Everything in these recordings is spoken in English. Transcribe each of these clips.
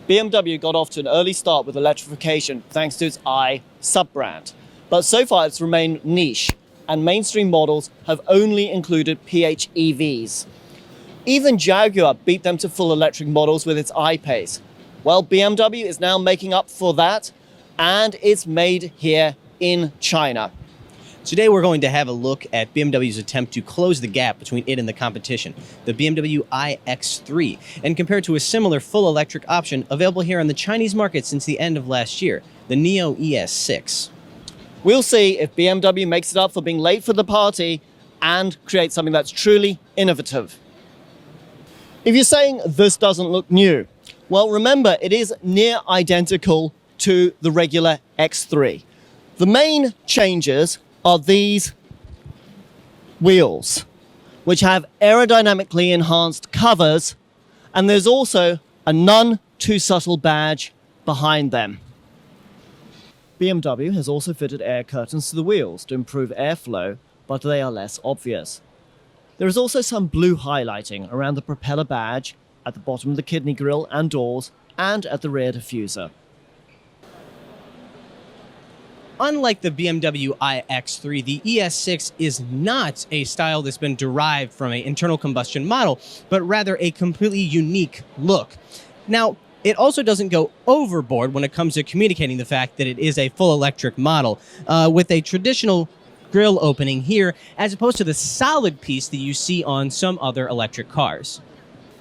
BMW got off to an early start with electrification thanks to its i sub-brand, but so far it's remained niche, and mainstream models have only included PHEVs. Even Jaguar beat them to full electric models with its I-Pace. Well, BMW is now making up for that, and it's made here in China. Today we're going to have a look at BMW's attempt to close the gap between it and the competition, the BMW iX3, and compare it to a similar full electric option available here on the Chinese market since the end of last year, the NIO ES6. We'll see if BMW makes it up for being late for the party and creates something that's truly innovative. If you're saying this doesn't look new, well, remember it is near identical to the regular X3. The main changes are these wheels, which have aerodynamically enhanced covers, and there's also a none too subtle badge behind them. BMW has also fitted air curtains to the wheels to improve airflow, but they are less obvious. There is also some blue highlighting around the propeller badge, at the bottom of the kidney grille and doors, and at the rear diffuser. Unlike the BMW iX3, the ES6 is not a style that's been derived from an internal combustion model, but rather a completely unique look. Now, it also doesn't go overboard when it comes to communicating the fact that it is a full electric model, with a traditional grille opening here, as opposed to the solid piece that you see on some other electric cars.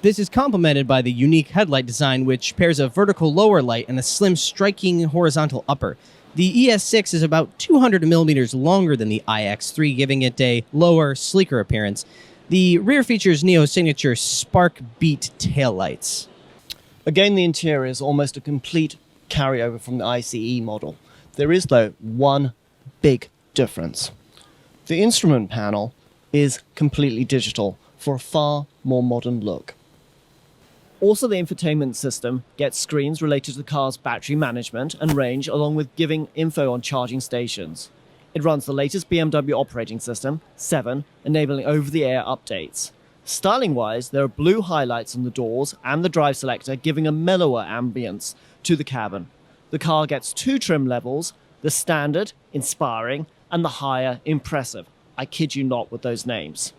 This is complemented by the unique headlight design, which pairs a vertical lower light and a slim, striking horizontal upper. The ES6 is about 200 millimeters longer than the iX3, giving it a lower, sleeker appearance. The rear features NIO's signature Spark Beat taillights. Again, the interior is almost a complete carryover from the ICE model. There is, though, one big difference. The instrument panel is completely digital for a far more modern look. Also, the infotainment system gets screens related to the car's battery management and range, along with giving info on charging stations. It runs the latest BMW operating system, 7, enabling over-the-air updates. Styling-wise, there are blue highlights on the doors and the drive selector, giving a mellower ambience to the cabin. The car gets 2 trim levels, the standard, inspiring, and the higher, impressive. I kid you not with those names.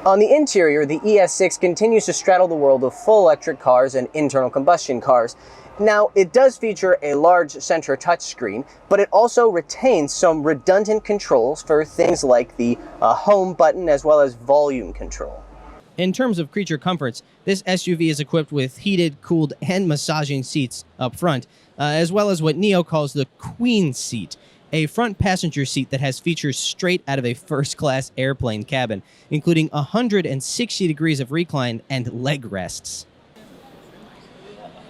On the interior, the ES6 continues to straddle the world of full electric cars and internal combustion cars. Now, it does feature a large center touchscreen, but it also retains some redundant controls for things like the home button as well as volume control. In terms of creature comforts, this SUV is equipped with heated, cooled, and massaging seats up front, as well as what NIO calls the Queen seat, a front passenger seat that has features straight out of a first-class airplane cabin, including 160 degrees of recline and leg rests.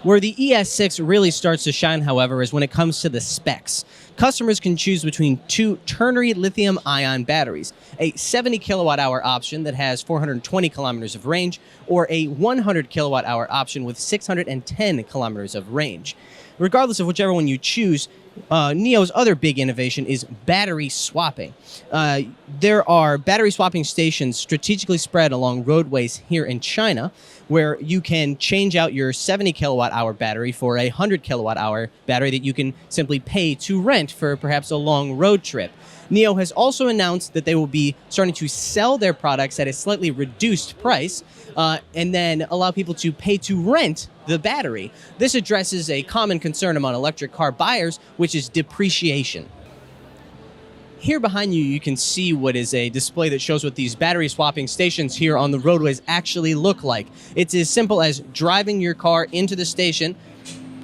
Where the ES6 really starts to shine, however, is when it comes to the specs. Customers can choose between 2 ternary lithium-ion batteries, a 70 kilowatt-hour option that has 420 kilometers of range, or a 100 kilowatt-hour option with 610 kilometers of range. Regardless of whichever one you choose, NIO's other big innovation is battery swapping. There are battery swapping stations strategically spread along roadways here in China, where you can change out your 70 kilowatt-hour battery for a 100 kilowatt-hour battery that you can simply pay to rent for perhaps a long road trip. NIO has also announced that they will be starting to sell their products at a slightly reduced price, and then allow people to pay to rent the battery. This addresses a common concern among electric car buyers, which is depreciation. Here behind you, you can see what is a display that shows what these battery swapping stations here on the roadways actually look like. It's as simple as driving your car into the station,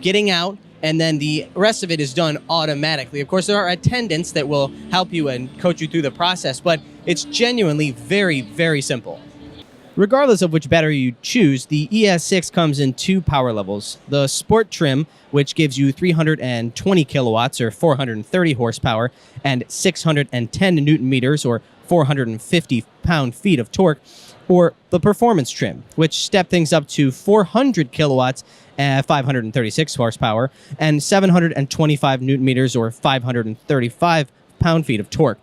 getting out, and then the rest of it is done automatically. Of course, there are attendants that will help you and coach you through the process, but it's genuinely very, very simple. Regardless of which battery you choose, the ES6 comes in 2 power levels. The Sport trim, which gives you 320 kilowatts or 430 horsepower and 610 newton meters or 450 pound-feet of torque, or the Performance trim, which step things up to 400 kilowatts and 536 horsepower and 725 newton meters or 535 pound-feet of torque.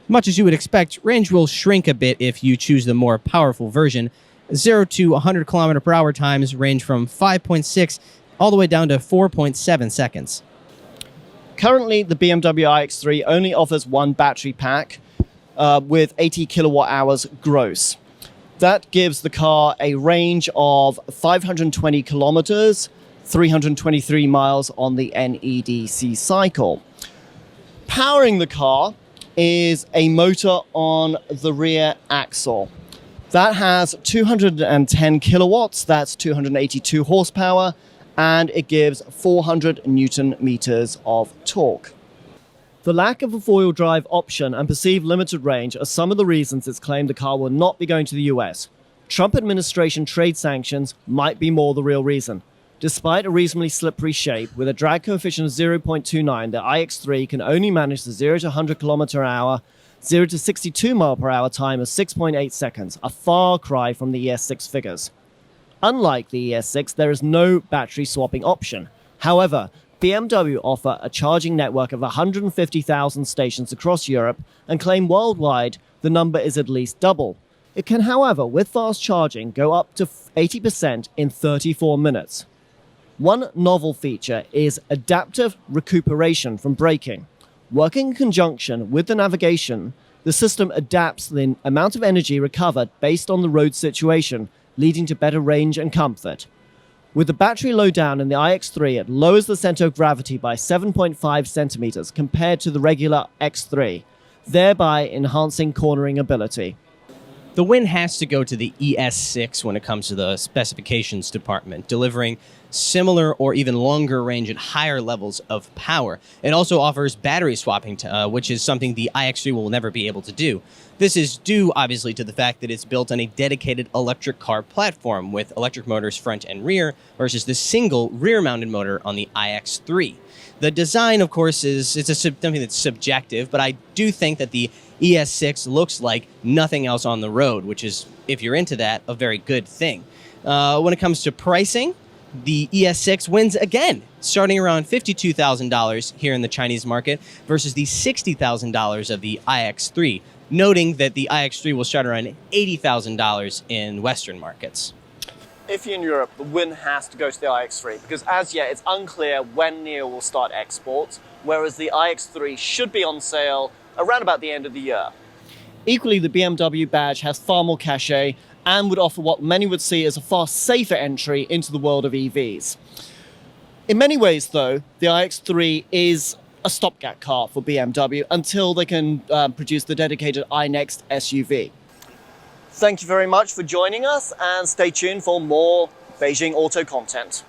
Much as you would expect, range will shrink a bit if you choose the more powerful version. 0 to 100 km/h times range from 5.6 all the way down to 4.7 seconds. Currently, the BMW iX3 only offers one battery pack with 80 kilowatt hours gross. That gives the car a range of 520 kilometers, 323 miles on the NEDC cycle. Powering the car is a motor on the rear axle. That has 210 kilowatts, that's 282 horsepower, and it gives 400 newton meters of torque. The lack of a four-wheel drive option and perceived limited range are some of the reasons it's claimed the car will not be going to the US. Trump administration trade sanctions might be more the real reason. Despite a reasonably slippery shape, with a drag coefficient of 0.29, the iX3 can only manage the 0 to 100 km/h, 0 to 62 mph time of 6.8 seconds, a far cry from the ES6 figures. Unlike the ES6, there is no battery swapping option. However, BMW offer a charging network of 150,000 stations across Europe and claim worldwide the number is at least double. It can, however, with fast charging, go up to 80% in 34 minutes. One novel feature is adaptive recuperation from braking. Working in conjunction with the navigation, the system adapts the amount of energy recovered based on the road situation, leading to better range and comfort. With the battery low down in the iX3, it lowers the center of gravity by 7.5 centimeters compared to the regular X3, thereby enhancing cornering ability. The win has to go to the ES6 when it comes to the specifications department, delivering similar or even longer range at higher levels of power. It also offers battery swapping, which is something the iX3 will never be able to do. This is due, obviously, to the fact that it's built on a dedicated electric car platform with electric motors front and rear versus the single rear-mounted motor on the iX3. The design, of course, is something that's subjective, but I do think that the ES6 looks like nothing else on the road, which is, if you're into that, a very good thing. When it comes to pricing, the ES6 wins again, starting around $52,000 here in the Chinese market versus the $60,000 of the iX3, noting that the iX3 will start around $80,000 in Western markets. If you're in Europe, the win has to go to the iX3 because as yet it's unclear when NIO will start exports, whereas the iX3 should be on sale around about the end of the year. Equally, the BMW badge has far more cachet and would offer what many would see as a far safer entry into the world of EVs. In many ways, though, the iX3 is a stopgap car for BMW until they can produce the dedicated iNext SUV. Thank you very much for joining us and stay tuned for more Beijing Auto content.